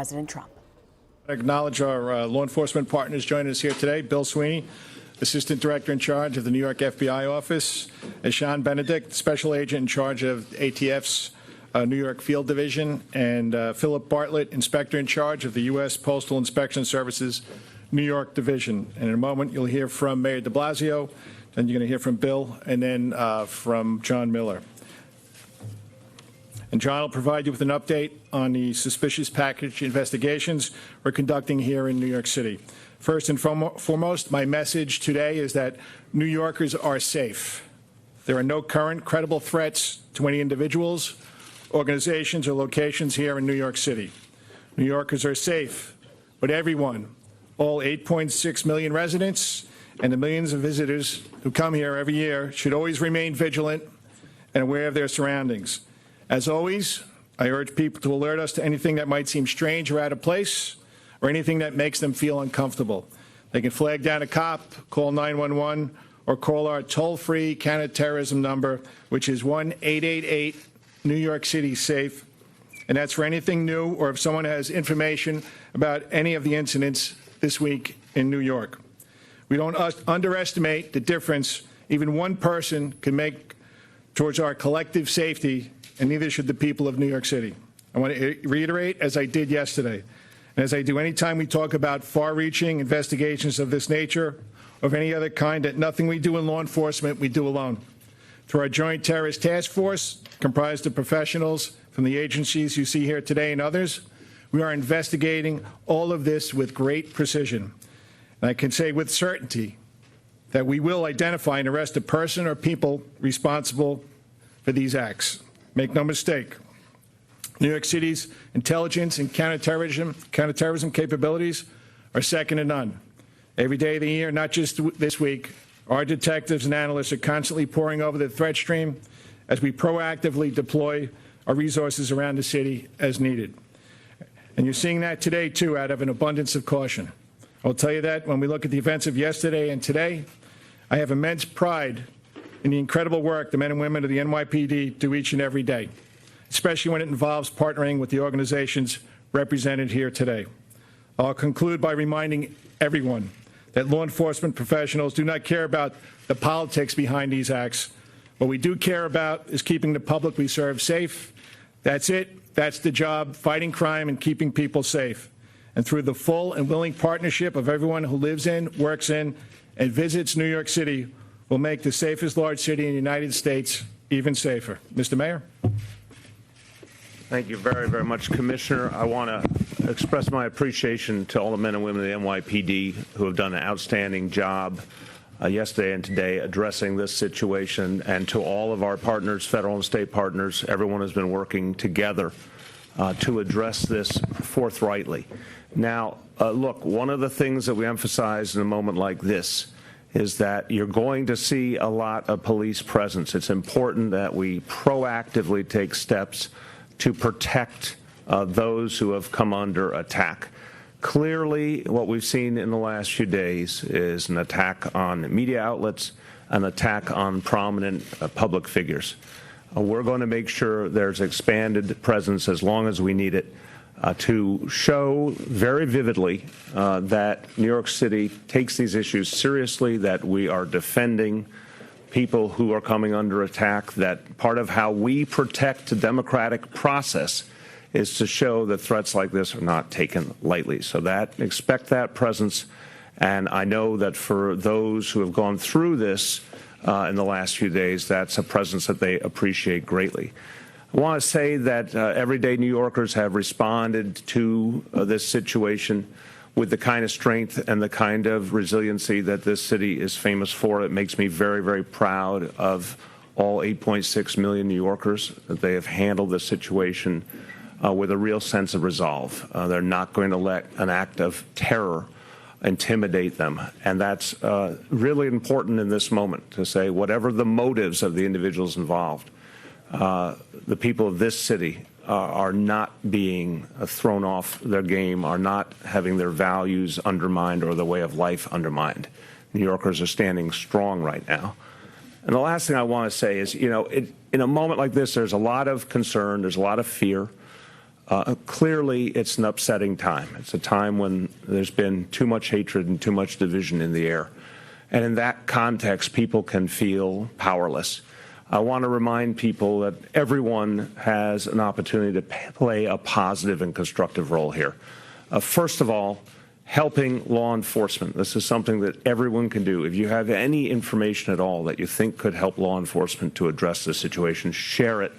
President Trump. I acknowledge our law enforcement partners joining us here today. Bill Sweeney, Assistant Director in charge of the New York FBI Office, Sean Benedict, Special Agent in charge of ATF's New York Field Division, and Philip Bartlett, Inspector in charge of the U.S. Postal Inspection Services New York Division. And in a moment, you'll hear from Mayor de Blasio, then you're going to hear from Bill, and then from John Miller. And John will provide you with an update on the suspicious package investigations we're conducting here in New York City. First and foremost, my message today is that New Yorkers are safe. There are no current credible threats to any individuals, organizations, or locations here in New York City. New Yorkers are safe, but everyone, all 8.6 million residents and the millions of visitors who come here every year, should always remain vigilant and aware of their surroundings. As always, I urge people to alert us to anything that might seem strange or out of place, or anything that makes them feel uncomfortable. They can flag down a cop, call 911, or call our toll-free counterterrorism number, which is 1-888-New York City SAFE, and that's for anything new or if someone has information about any of the incidents this week in New York. We don't underestimate the difference even one person can make towards our collective safety, and neither should the people of New York City. I want to reiterate, as I did yesterday, and as I do anytime we talk about far-reaching investigations of this nature or of any other kind, that nothing we do in law enforcement we do alone. Through our Joint Terrorist Task Force, comprised of professionals from the agencies you see here today and others, we are investigating all of this with great precision. And I can say with certainty that we will identify and arrest a person or people responsible for these acts. Make no mistake, New York City's intelligence and counterterrorism capabilities are second to none. Every day of the year, not just this week, our detectives and analysts are constantly poring over the threat stream as we proactively deploy our resources around the city as needed. And you're seeing that today, too, out of an abundance of caution. I'll tell you that when we look at the events of yesterday and today, I have immense pride in the incredible work the men and women of the NYPD do each and every day, especially when it involves partnering with the organizations represented here today. I'll conclude by reminding everyone that law enforcement professionals do not care about the politics behind these acts. What we do care about is keeping the public we serve safe. That's it. That's the job, fighting crime and keeping people safe. And through the full and willing partnership of everyone who lives in, works in, and visits New York City, will make the safest large city in the United States even safer. Mr. Mayor. Thank you very, very much, Commissioner. I want to express my appreciation to all the men and women of the NYPD who have done an outstanding job yesterday and today addressing this situation, and to all of our partners, federal and state partners. Everyone has been working together to address this forthrightly. Now, look, one of the things that we emphasize in a moment like this is that you're going to see a lot of police presence. It's important that we proactively take steps to protect those who have come under attack. Clearly, what we've seen in the last few days is an attack on media outlets, an attack on prominent public figures. We're going to make sure there's expanded presence as long as we need it to show very vividly that New York City takes these issues seriously, that we are defending people who are coming under attack, that part of how we protect the democratic process is to show that threats like this are not taken lightly. So expect that presence, and I know that for those who have gone through this in the last few days, that's a presence that they appreciate greatly. I want to say that everyday New Yorkers have responded to this situation with the kind of strength and the kind of resiliency that this city is famous for. It makes me very, very proud of all 8.6 million New Yorkers, that they have handled this situation with a real sense of resolve. They're not going to let an act of terror intimidate them. And that's really important in this moment, to say whatever the motives of the individuals involved, the people of this city are not being thrown off their game, are not having their values undermined or their way of life undermined. New Yorkers are standing strong right now. And the last thing I want to say is, in a moment like this, there's a lot of concern, there's a lot of fear. Clearly, it's an upsetting time. It's a time when there's been too much hatred and too much division in the air. And in that context, people can feel powerless. I want to remind people that everyone has an opportunity to play a positive and constructive role here. First of all, helping law enforcement. This is something that everyone can do. If you have any information at all that you think could help law enforcement to address this situation, share it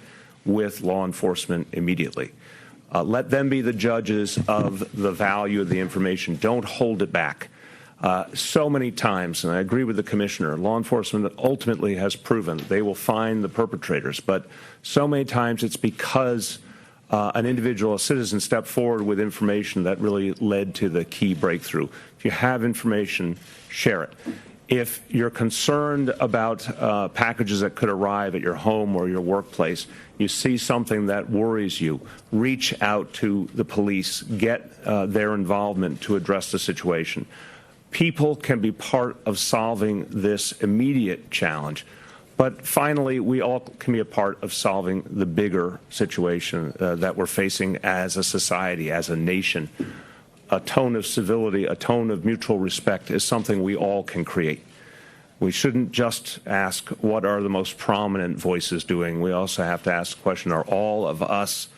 with law enforcement immediately. Let them be the judges of the value of the information. Don't hold it back. So many times, and I agree with the commissioner, law enforcement ultimately has proven they will find the perpetrators, but so many times it's because an individual, a citizen, stepped forward with information that really led to the key breakthrough. If you have information, share it. If you're concerned about packages that could arrive at your home or your workplace, you see something that worries you, reach out to the police, get their involvement to address the situation. People can be part of solving this immediate challenge. But finally, we all can be a part of solving the bigger situation that we're facing as a society, as a nation. A tone of civility, a tone of mutual respect is something we all can create. We shouldn't just ask, what are the most prominent voices doing? We also have to ask the question, are all of us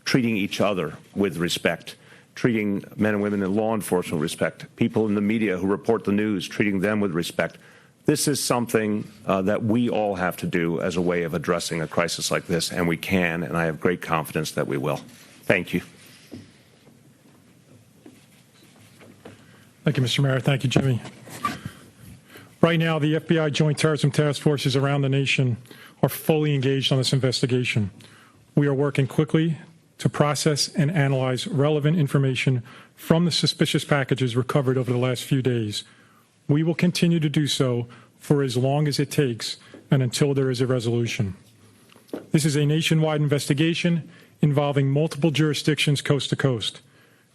treating each other with respect, treating men and women in law enforcement with respect, people in the media who report the news, treating them with respect? This is something that we all have to do as a way of addressing a crisis like this, and we can, and I have great confidence that we will. Thank you. Thank you, Mr. Mayor. Thank you, Jimmy. Right now, the FBI Joint Terrorism Task Forces around the nation are fully engaged on this investigation. We are working quickly to process and analyze relevant information from the suspicious packages recovered over the last few days. We will continue to do so for as long as it takes and until there is a resolution. This is a nationwide investigation involving multiple jurisdictions coast to coast.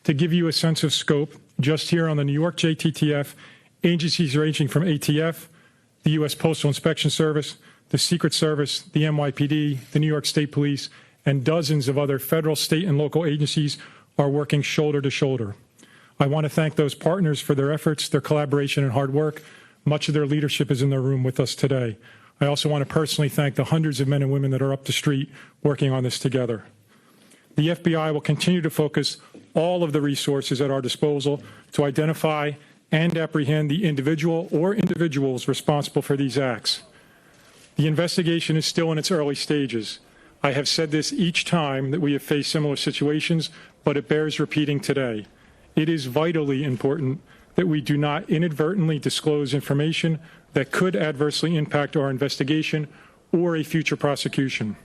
To give you a sense of scope, just here on the New York JTTF, agencies ranging from ATF, the U.S. Postal Inspection Service, the Secret Service, the NYPD, the New York State Police, and dozens of other federal, state, and local agencies are working shoulder to shoulder. I want to thank those partners for their efforts, their collaboration, and hard work. Much of their leadership is in the room with us today. I also want to personally thank the hundreds of men and women that are up the street working on this together. The FBI will continue to focus all of the resources at our disposal to identify and apprehend the individual or individuals responsible for these acts. The investigation is still in its early stages. I have said this each time that we have faced similar situations, but it bears repeating today. It is vitally important that we do not inadvertently disclose information that could adversely impact our investigation or a future prosecution.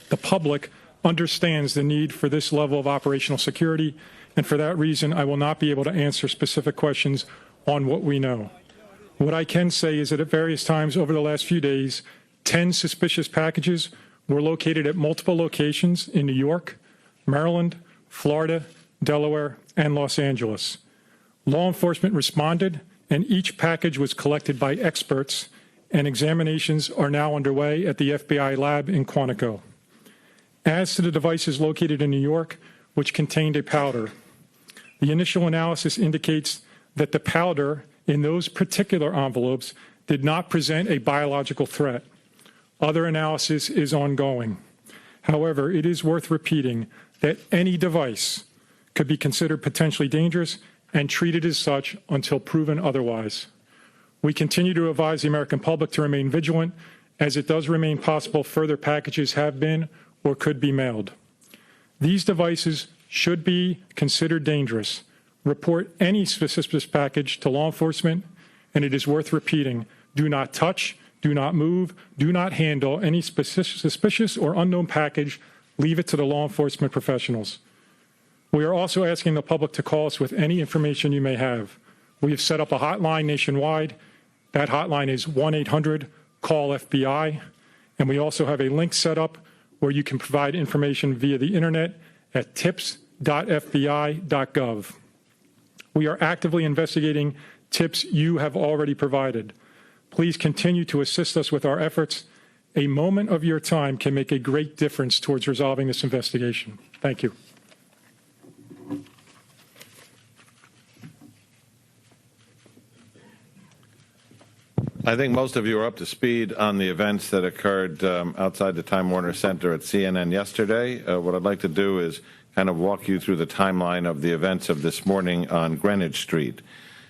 The public understands the need for this level of operational security, and for that reason, I will not be able to answer specific questions on what we know. What I can say is that at various times over the last few days, 10 suspicious packages were located at multiple locations in New York, Maryland, Florida, Delaware, and Los Angeles. Law enforcement responded, and each package was collected by experts, and examinations are now underway at the FBI lab in Quantico. As to the devices located in New York, which contained a powder, the initial analysis indicates that the powder in those particular envelopes did not present a biological threat. Other analysis is ongoing. However, it is worth repeating that any device could be considered potentially dangerous and treated as such until proven otherwise. We continue to advise the American public to remain vigilant, as it does remain possible further packages have been or could be mailed. These devices should be considered dangerous. Report any suspicious package to law enforcement, and it is worth repeating, do not touch, do not move, do not handle any suspicious or unknown package. Leave it to the law enforcement professionals. We are also asking the public to call us with any information you may have. We have set up a hotline nationwide. That hotline is 1-800-CALL-FBI, and we also have a link set up where you can provide information via the internet at tips.fbi.gov. We are actively investigating tips you have already provided. Please continue to assist us with our efforts. A moment of your time can make a great difference towards resolving this investigation. Thank you. I think most of you are up to speed on the events that occurred outside the Time Warner Center at CNN yesterday. What I'd like to do is kind of walk you through the timeline of the events of this morning on Greenwich Street.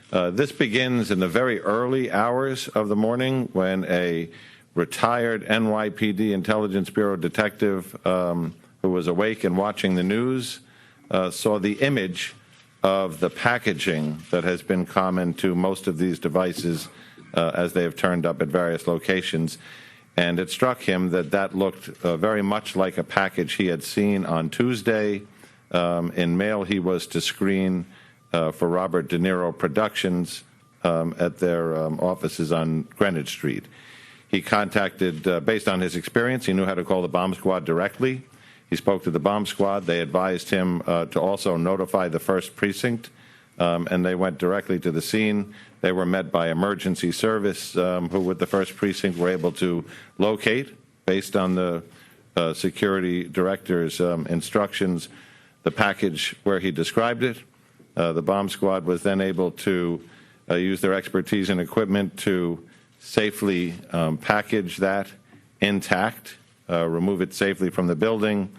This begins in the very early hours of the morning when a retired NYPD Intelligence Bureau detective who was awake and watching the news saw the image of the packaging that has been common to most of these devices as they have turned up at various locations. And it struck him that that looked very much like a package he had seen on Tuesday in mail he was to screen for Robert De Niro Productions at their offices on Greenwich Street. He contacted, based on his experience, he knew how to call the bomb squad directly. He spoke to the bomb squad. They advised him to also notify the 1st Precinct, and they went directly to the scene. They were met by emergency service, who with the 1st Precinct were able to locate, based on the security director's instructions, the package where he described it. The bomb squad was then able to use their expertise and equipment to safely package that intact, remove it safely from the building,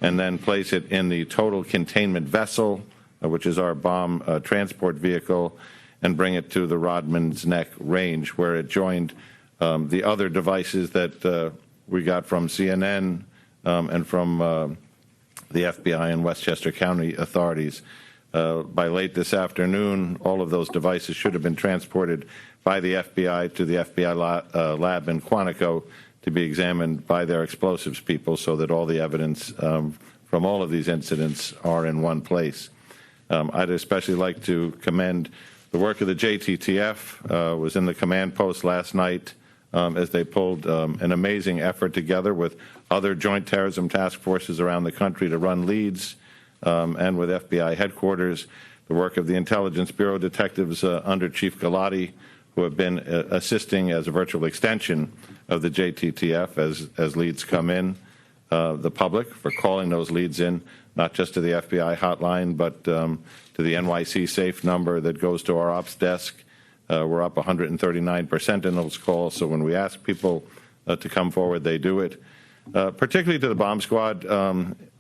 and then place it in the total containment vessel, which is our bomb transport vehicle, and bring it to the Rodman's Neck range, where it joined the other devices that we got from CNN and from the FBI and Westchester County authorities. By late this afternoon, all of those devices should have been transported by the FBI to the FBI lab in Quantico to be examined by their explosives people so that all the evidence from all of these incidents are in one place. I'd especially like to commend the work of the JTTF. Was in the command post last night as they pulled an amazing effort together with other joint terrorism task forces around the country to run leads, and with FBI headquarters, the work of the Intelligence Bureau detectives under Chief Galati, who have been assisting as a virtual extension of the JTTF as leads come in, the public for calling those leads in, not just to the FBI hotline, but to the NYC safe number that goes to our ops desk. We're up 139% in those calls, so when we ask people to come forward, they do it. Particularly to the bomb squad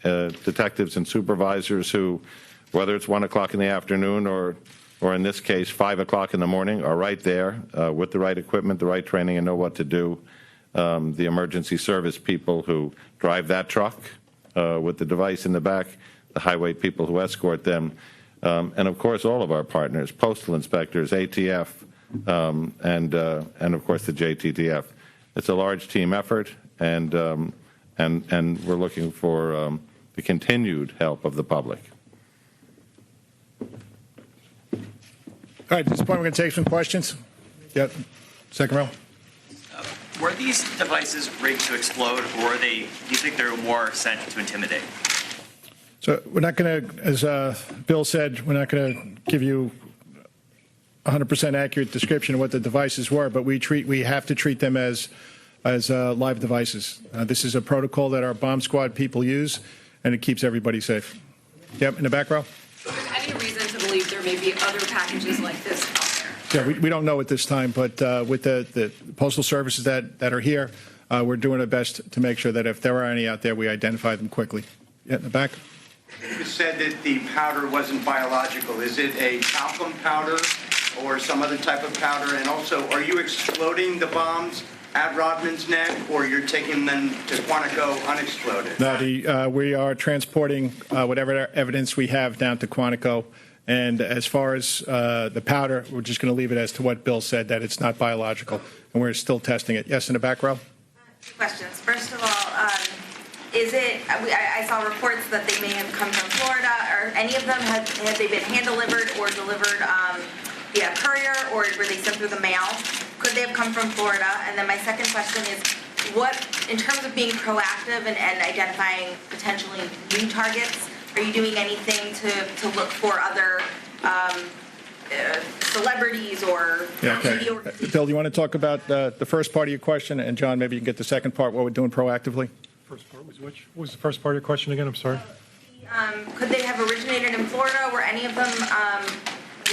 detectives and supervisors who, whether it's 1 o'clock in the afternoon or in this case 5 o'clock in the morning, are right there with the right equipment, the right training, and know what to do. The emergency service people who drive that truck with the device in the back, the highway people who escort them, and of course all of our partners, postal inspectors, ATF, and of course the JTTF. It's a large team effort, and we're looking for the continued help of the public. All right, at this point, we're going to take some questions. Yep, second row. Were these devices rigged to explode, or do you think they were more sent to intimidate? So we're not going to, as Bill said, we're not going to give you 100% accurate description of what the devices were, but we have to treat them as live devices. This is a protocol that our bomb squad people use, and it keeps everybody safe. Yep, in the back row. Is there any reason to believe there may be other packages like this out there? Yeah, we don't know at this time, but with the postal services that are here, we're doing our best to make sure that if there are any out there, we identify them quickly. Yeah, in the back. You said that the powder wasn't biological. Is it a talcum powder or some other type of powder? And also, are you exploding the bombs at Rodman's Neck, or you're taking them to Quantico unexploded? No, we are transporting whatever evidence we have down to Quantico. And as far as the powder, we're just going to leave it as to what Bill said, that it's not biological, and we're still testing it. Yes, in the back row. Two questions. First of all, is it? I saw reports that they may have come from Florida. Or any of them have they been hand delivered or delivered via courier, or were they sent through the mail? Could they have come from Florida? And then my second question is, what, in terms of being proactive and identifying potentially new targets, are you doing anything to look for other celebrities or okay. Bill, do you want to talk about the first part of your question? And John, maybe you can get the second part, what we're doing proactively? First part was which? What was the first part of your question again? I'm sorry. Could they have originated in Florida? Were any of them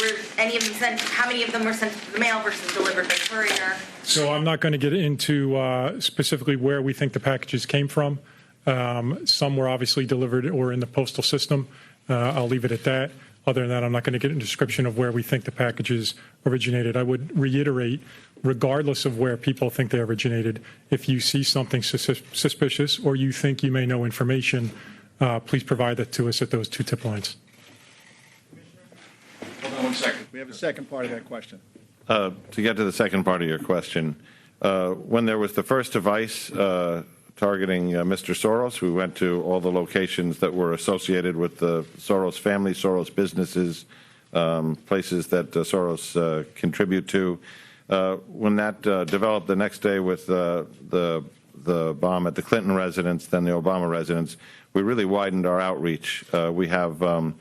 were any of them sent, how many of them were sent to the mail versus delivered by courier? So I'm not going to get into specifically where we think the packages came from. Some were obviously delivered or in the postal system. I'll leave it at that. Other than that, I'm not going to get into a description of where we think the packages originated. I would reiterate, regardless of where people think they originated, if you see something suspicious or you think you may know information, please provide that to us at those 2 tip lines. Hold on 1 second. We have a second part of that question. To get to the second part of your question, when there was the first device targeting Mr. Soros, we went to all the locations that were associated with the Soros family, Soros businesses, places that Soros contribute to. When that developed the next day with the bomb at the Clinton residence, then the Obama residence, we really widened our outreach. We have a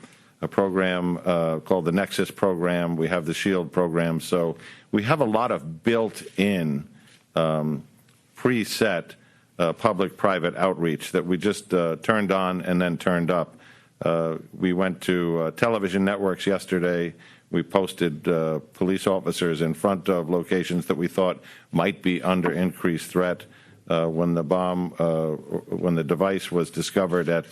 program called the Nexus program. We have the SHIELD program. So we have a lot of built-in, preset public-private outreach that we just turned on and then turned up. We went to television networks yesterday. We posted police officers in front of locations that we thought might be under increased threat. When the device was discovered at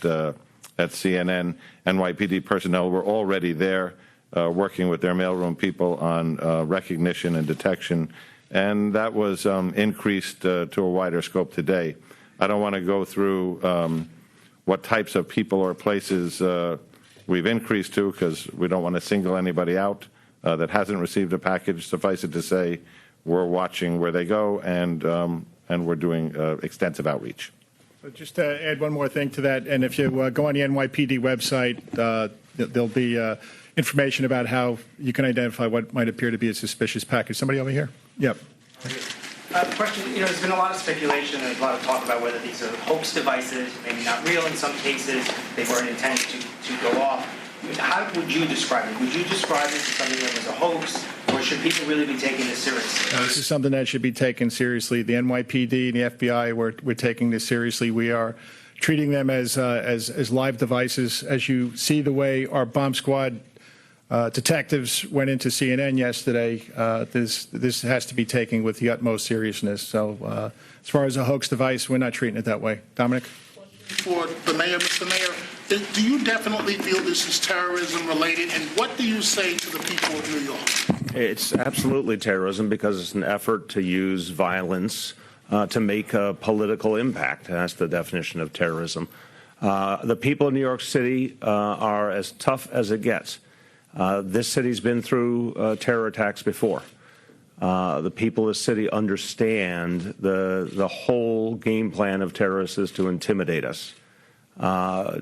CNN, NYPD personnel were already there working with their mailroom people on recognition and detection, and that was increased to a wider scope today. I don't want to go through what types of people or places we've increased to, because we don't want to single anybody out that hasn't received a package. Suffice it to say, we're watching where they go, and we're doing extensive outreach. So just to add one more thing to that, and if you go on the NYPD website, there'll be information about how you can identify what might appear to be a suspicious package. Somebody over here? Yep. The question, there's been a lot of speculation and a lot of talk about whether these are hoax devices, maybe not real in some cases, they weren't intended to go off. How would you describe it? Would you describe it as something that was a hoax, or should people really be taking this seriously? This is something that should be taken seriously. The NYPD and the FBI, we're taking this seriously. We are treating them as live devices. As you see the way our bomb squad detectives went into CNN yesterday, this has to be taken with the utmost seriousness. So as far as a hoax device, we're not treating it that way. Dominic? For the mayor, Mr. Mayor, do you definitely feel this is terrorism related, and what do you say to the people of New York? It's absolutely terrorism because it's an effort to use violence to make a political impact. That's the definition of terrorism. The people of New York City are as tough as it gets. This city's been through terror attacks before. The people of the city understand the whole game plan of terrorists is to intimidate us.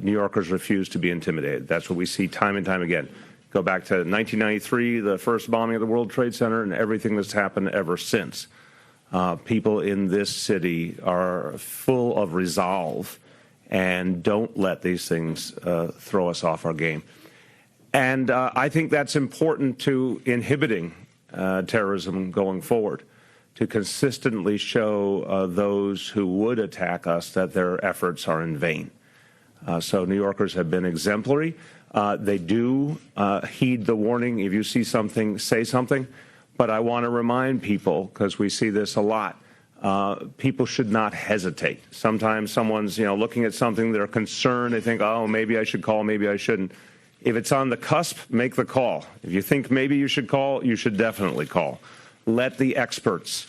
New Yorkers refuse to be intimidated. That's what we see time and time again. Go back to 1993, the first bombing of the World Trade Center, and everything that's happened ever since. People in this city are full of resolve and don't let these things throw us off our game. And I think that's important to inhibiting terrorism going forward, to consistently show those who would attack us that their efforts are in vain. So New Yorkers have been exemplary. They do heed the warning. If you see something, say something. But I want to remind people, because we see this a lot, people should not hesitate. Sometimes someone's looking at something, they're concerned, they think, oh, maybe I should call, maybe I shouldn't. If it's on the cusp, make the call. If you think maybe you should call, you should definitely call. Let the experts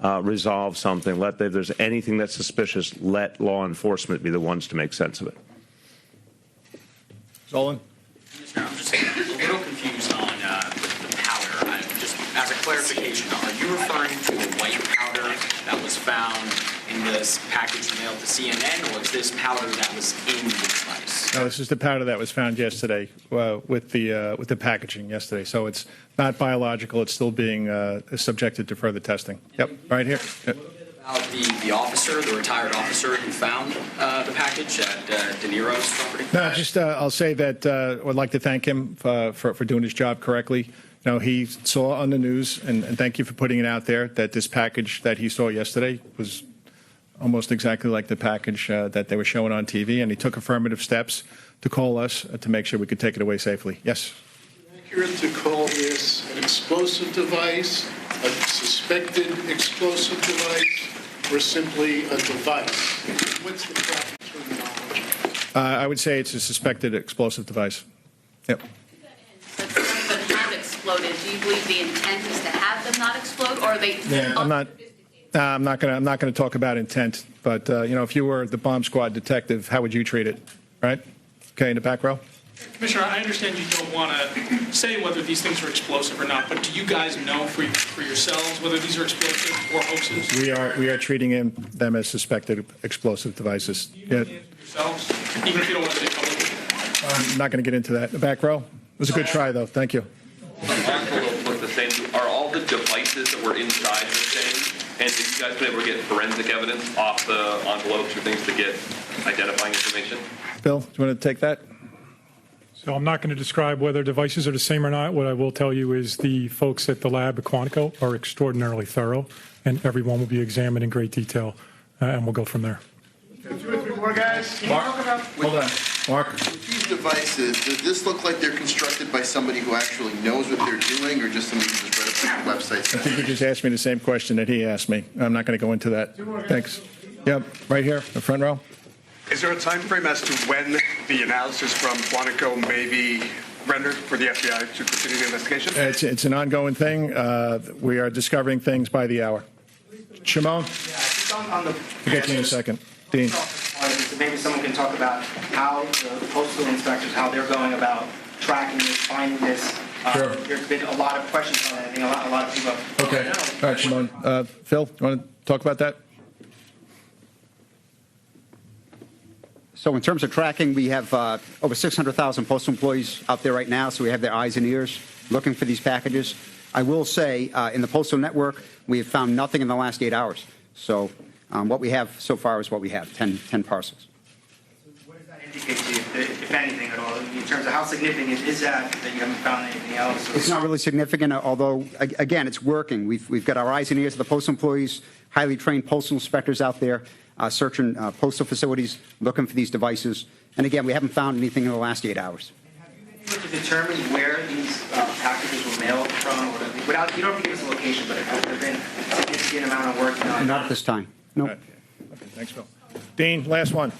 resolve something. If there's anything that's suspicious, let law enforcement be the ones to make sense of it. Zolan? I'm just a little confused on the powder. Just as a clarification, are you referring to the white powder that was found in this package mailed to CNN, or is this powder that was in the device? No, this is the powder that was found yesterday with the packaging yesterday. So it's not biological. It's still being subjected to further testing. Yep, right here. Yep. About the officer, the retired officer who found the package at De Niro's property? No, just I'll say that I would like to thank him for doing his job correctly. He saw on the news, and thank you for putting it out there, that this package that he saw yesterday was almost exactly like the package that they were showing on TV, and he took affirmative steps to call us to make sure we could take it away safely. Yes? accurate to call this an explosive device, a suspected explosive device, or simply a device? What's the proper terminology? I would say it's a suspected explosive device. Yep. But some of them have exploded. Do you believe the intent is to have them not explode, or are they? Yeah, I'm not going to talk about intent, but if you were the bomb squad detective, how would you treat it? Right? Okay, in the back row. Commissioner, I understand you don't want to say whether these things are explosive or not, but do you guys know for yourselves whether these are explosive or hoaxes? We are treating them as suspected explosive devices. Do you know the answer yourselves, even if you don't want to say publicly? I'm not going to get into that. In the back row. It was a good try, though. Thank you. Are all the devices that were inside the thing, and did you guys been able to get forensic evidence off the envelopes or things to get identifying information? Bill, do you want to take that? So I'm not going to describe whether devices are the same or not. What I will tell you is the folks at the lab at Quantico are extraordinarily thorough, and everyone will be examined in great detail, and we'll go from there. 2 or 3 more guys. Mark, hold on. Mark. With these devices, does this look like they're constructed by somebody who actually knows what they're doing, or just somebody who just read up on the website? I think you just asked me the same question that he asked me. I'm not going to go into that. Thanks. Yep, right here, the front row. Is there a time frame as to when the analysis from Quantico may be rendered for the FBI to continue the investigation? It's an ongoing thing. We are discovering things by the hour. Shimon? Yeah, just on the. We'll get to you in a second. Dean. Maybe someone can talk about how the postal inspectors, how they're going about tracking this, finding this. Sure. There's been a lot of questions on it. I think a lot of people have. Okay. All right, Shimon. Phil, you want to talk about that? So in terms of tracking, we have over 600,000 postal employees out there right now, so we have their eyes and ears looking for these packages. I will say, in the postal network, we have found nothing in the last 8 hours. So what we have so far is what we have, 10 parcels. What does that indicate to you, if anything at all, in terms of how significant is that you haven't found anything else? It's not really significant, although, again, it's working. We've got our eyes and ears of the postal employees, highly trained postal inspectors out there, searching postal facilities, looking for these devices. And again, we haven't found anything in the last 8 hours. Have you been able to determine where these packages were mailed from? Without, you don't have to give us a location, but has there been a significant amount of work done? Not at this time. No. Okay, thanks, Phil. Dean, last one.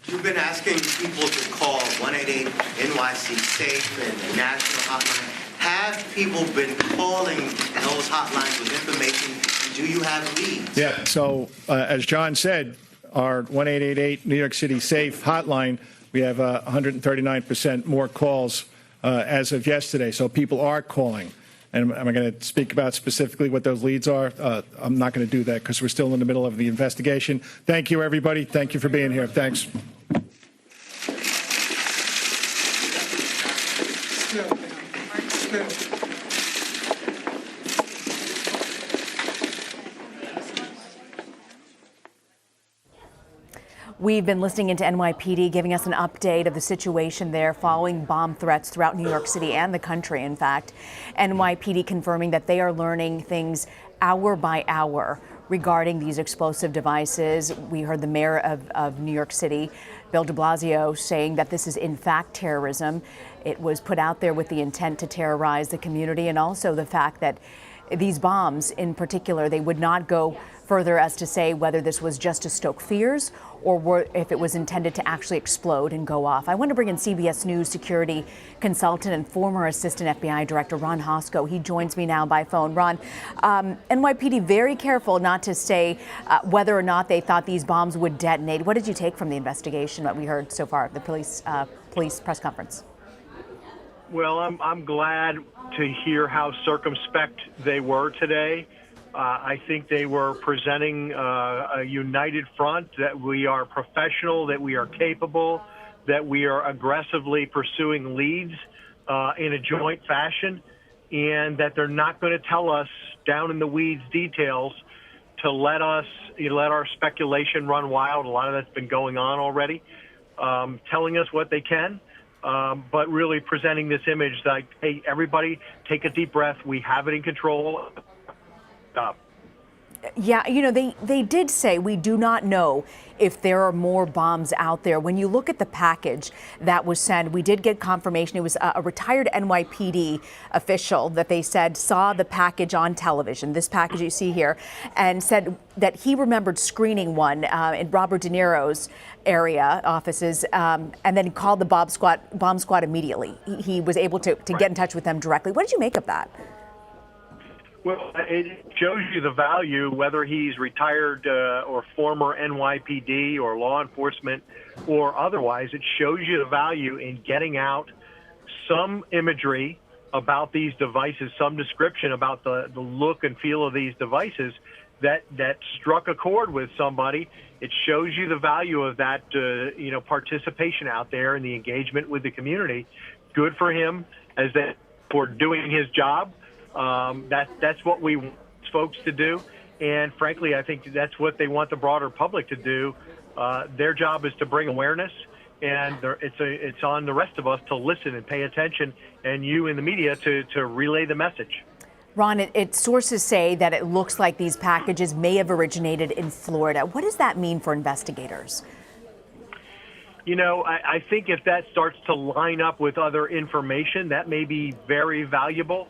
You've been asking people to call 188 NYC SAFE and the national hotline. Have people been calling those hotlines with information? Do you have leads? Yeah, so as John said, our 1888 New York City SAFE hotline, we have 139% more calls as of yesterday. So people are calling. And am I going to speak about specifically what those leads are? I'm not going to do that because we're still in the middle of the investigation. Thank you, everybody. Thank you for being here. Thanks. We've been listening into NYPD giving us an update of the situation there following bomb threats throughout New York City and the country, in fact. NYPD confirming that they are learning things hour by hour regarding these explosive devices. We heard the mayor of New York City, Bill de Blasio, saying that this is in fact terrorism. It was put out there with the intent to terrorize the community, and also the fact that these bombs in particular, they would not go further as to say whether this was just to stoke fears or if it was intended to actually explode and go off. I want to bring in CBS News security consultant and former assistant FBI director Ron Hosko. He joins me now by phone. Ron, NYPD very careful not to say whether or not they thought these bombs would detonate. What did you take from the investigation that we heard so far, the police press conference? Well, I'm glad to hear how circumspect they were today. I think they were presenting a united front, that we are professional, that we are capable, that we are aggressively pursuing leads in a joint fashion, and that they're not going to tell us down in the weeds details to let our speculation run wild. A lot of that's been going on already, telling us what they can. But really presenting this image that, hey, everybody take a deep breath. We have it in control. Stop. Yeah, you know, they did say we do not know if there are more bombs out there. When you look at the package that was sent, we did get confirmation. It was a retired NYPD official that they said saw the package on television, this package you see here, and said that he remembered screening one in Robert De Niro's area offices, and then called the bomb squad immediately. He was able to get in touch with them directly. What did you make of that? Well, it shows you the value, whether he's retired or former NYPD or law enforcement or otherwise. It shows you the value in getting out some imagery about these devices, some description about the look and feel of these devices that struck a chord with somebody. It shows you the value of that, participation out there and the engagement with the community. Good for him for doing his job. That's what we want folks to do, and frankly, I think that's what they want the broader public to do. Their job is to bring awareness, and it's on the rest of us to listen and pay attention, and you in the media to relay the message. Ron, sources say that it looks like these packages may have originated in Florida. What does that mean for investigators? You know, I think if that starts to line up with other information, that may be very valuable.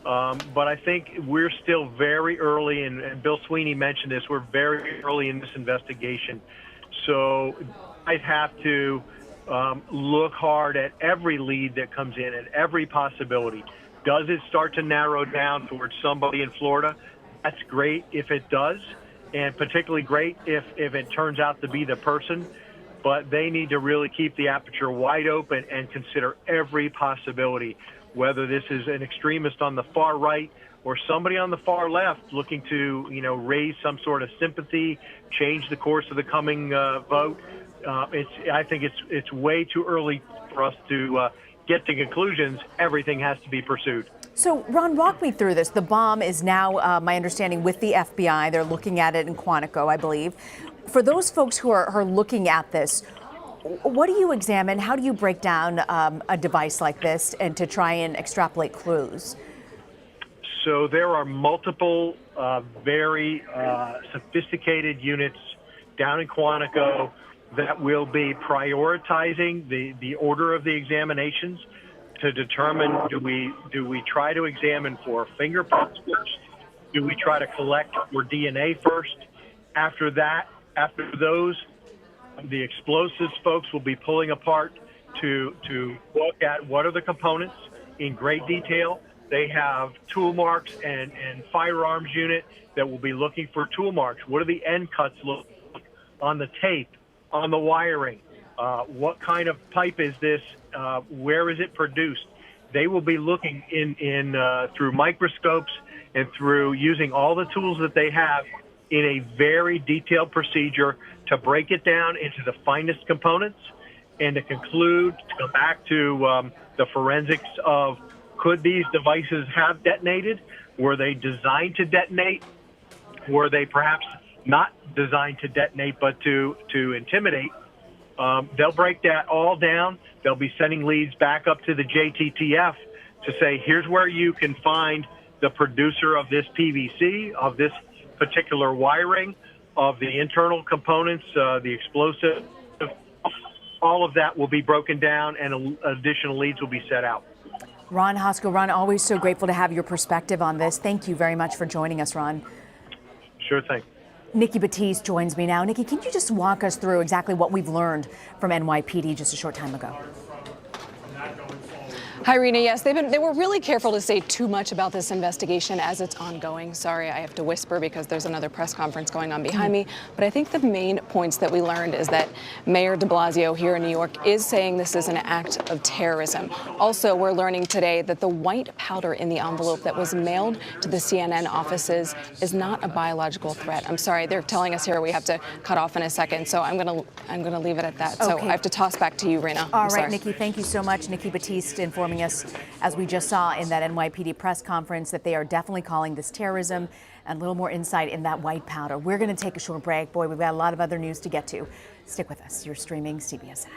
But I think we're still very early, and Bill Sweeney mentioned this, we're very early in this investigation. So I'd have to look hard at every lead that comes in, at every possibility. Does it start to narrow down towards somebody in Florida? That's great if it does, and particularly great if it turns out to be the person. But they need to really keep the aperture wide open and consider every possibility, whether this is an extremist on the far right or somebody on the far left looking to, raise some sort of sympathy, change the course of the coming vote. I think it's way too early for us to get to conclusions. Everything has to be pursued. So, Ron, walk me through this. The bomb is now, my understanding, with the FBI. They're looking at it in Quantico, I believe. For those folks who are looking at this, what do you examine? How do you break down a device like this and to try and extrapolate clues? So there are multiple very sophisticated units down in Quantico that will be prioritizing the order of the examinations to determine, do we try to examine for fingerprints first? Do we try to collect for DNA first? After those, the explosives folks will be pulling apart to look at what are the components in great detail. They have tool marks and firearms unit that will be looking for tool marks. What do the end cuts look like on the tape, on the wiring? What kind of pipe is this? Where is it produced? They will be looking in through microscopes and through using all the tools that they have in a very detailed procedure to break it down into the finest components and to conclude, to go back to the forensics of, could these devices have detonated? Were they designed to detonate? Were they perhaps not designed to detonate but to intimidate? They'll break that all down. They'll be sending leads back up to the JTTF to say, here's where you can find the producer of this PVC, of this particular wiring, of the internal components, the explosive. All of that will be broken down and additional leads will be set out. Ron Hosko. Ron, always so grateful to have your perspective on this. Thank you very much for joining us, Ron. Sure thing. Nikki Batiste joins me now. Nikki, can you just walk us through exactly what we've learned from NYPD just a short time ago? Hi, Rena. Yes, they were really careful to say too much about this investigation as it's ongoing. Sorry, I have to whisper because there's another press conference going on behind me. But I think the main points that we learned is that Mayor de Blasio here in New York is saying this is an act of terrorism. Also, we're learning today that the white powder in the envelope that was mailed to the CNN offices is not a biological threat. I'm sorry, they're telling us here we have to cut off in a second, so I'm gonna leave it at that. So I have to toss back to you, Rena. All right, Nikki, thank you so much. Nikki Batiste informing us, as we just saw in that NYPD press conference, that they are definitely calling this terrorism, and a little more insight in that white powder. We're going to take a short break. Boy, we've got a lot of other news to get to. Stick with us. You're streaming CBSN.